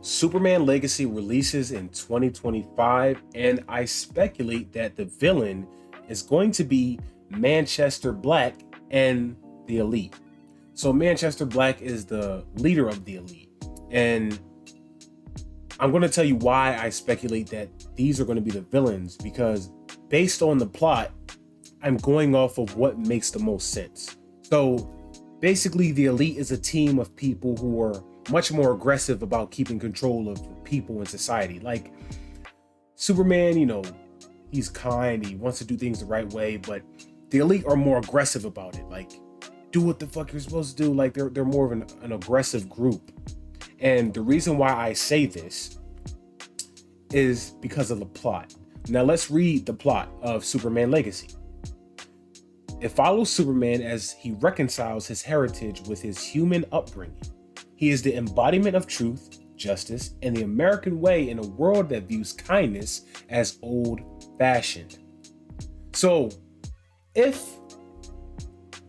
Superman Legacy releases in 2025, and I speculate that the villain is going to be Manchester Black and the Elite. So, Manchester Black is the leader of the Elite, and I'm going to tell you why I speculate that these are going to be the villains because, based on the plot, I'm going off of what makes the most sense. So, basically, the Elite is a team of people who are much more aggressive about keeping control of people in society. Like Superman, he's kind, he wants to do things the right way, but the Elite are more aggressive about it. Like, do what the fuck you're supposed to do. Like, they're more of an aggressive group. And the reason why I say this is because of the plot. Now let's read the plot of Superman Legacy. It follows Superman as he reconciles his heritage with his human upbringing. He is the embodiment of truth, justice, and the American way in a world that views kindness as old-fashioned. So, if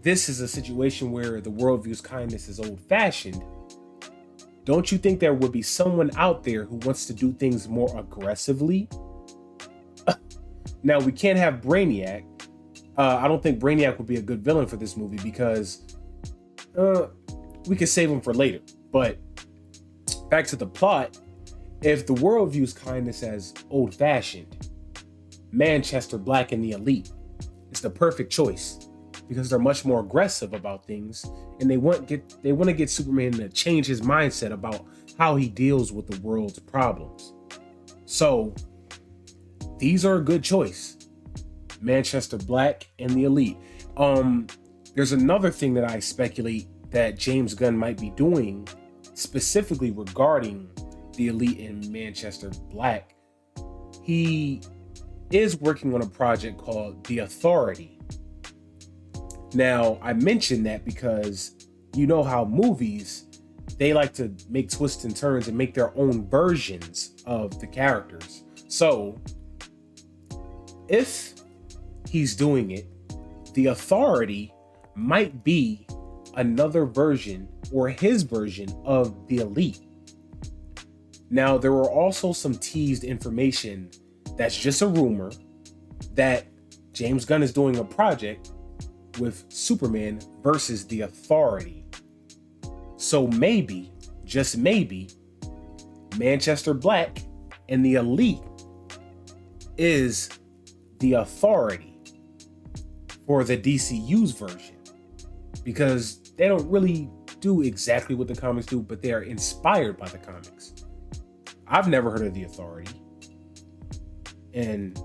this is a situation where the world views kindness as old-fashioned, don't you think there would be someone out there who wants to do things more aggressively? Now, we can't have Brainiac. I don't think Brainiac would be a good villain for this movie because we could save him for later. But back to the plot, if the world views kindness as old-fashioned, Manchester Black and the Elite is the perfect choice because they're much more aggressive about things, and they want to get Superman to change his mindset about how he deals with the world's problems. So these are a good choice. Manchester Black and the Elite. There's another thing that I speculate that James Gunn might be doing specifically regarding the Elite and Manchester Black. He is working on a project called The Authority. Now, I mention that because you know how movies, they like to make twists and turns and make their own versions of the characters. So, if he's doing it, The Authority might be another version or his version of the Elite. Now, there were also some teased information that's just a rumor that James Gunn is doing a project with Superman versus the Authority. So maybe, just maybe, Manchester Black and the Elite is the Authority for the DCU's version, because they don't really do exactly what the comics do, but they are inspired by the comics. I've never heard of the Authority, and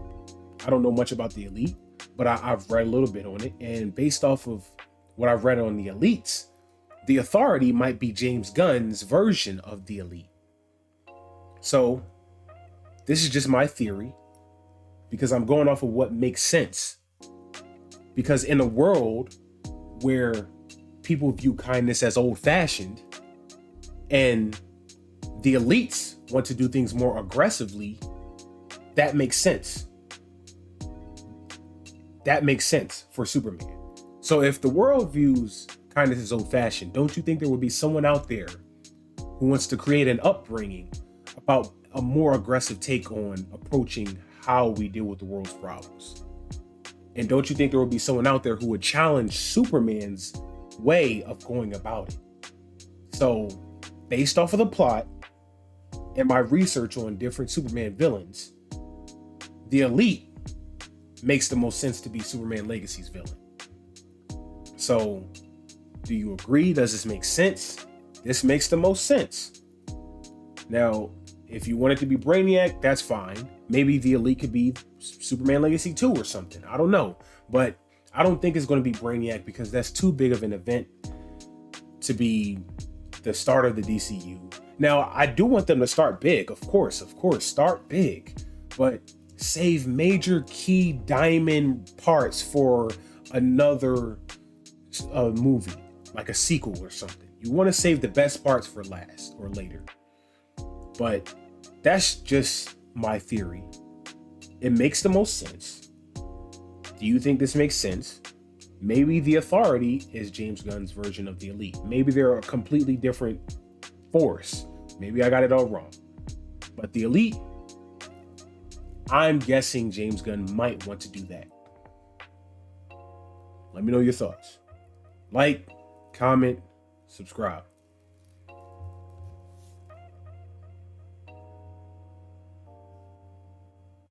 I don't know much about the Elite, but I've read a little bit on it, and based off of what I've read on the Elites, the Authority might be James Gunn's version of the Elite. So this is just my theory, because I'm going off of what makes sense. Because in a world where people view kindness as old-fashioned and the Elites want to do things more aggressively, that makes sense. That makes sense for Superman. So if the world views kindness as old-fashioned, don't you think there would be someone out there who wants to create an upbringing about a more aggressive take on approaching how we deal with the world's problems? And don't you think there would be someone out there who would challenge Superman's way of going about it? So, based off of the plot and my research on different Superman villains, the Elite makes the most sense to be Superman Legacy's villain. So, do you agree? Does this make sense? This makes the most sense. Now, if you want it to be Brainiac, that's fine. Maybe the Elite could be Superman Legacy 2 or something. I don't know. But I don't think it's going to be Brainiac because that's too big of an event to be the start of the DCU. Now, I do want them to start big. Of course, start big. But save major key diamond parts for another movie, like a sequel or something. You want to save the best parts for last or later. But that's just my theory. It makes the most sense. Do you think this makes sense? Maybe the Authority is James Gunn's version of the Elite. Maybe they're a completely different force. Maybe I got it all wrong. But the Elite, I'm guessing James Gunn might want to do that. Let me know your thoughts. Like, comment, subscribe.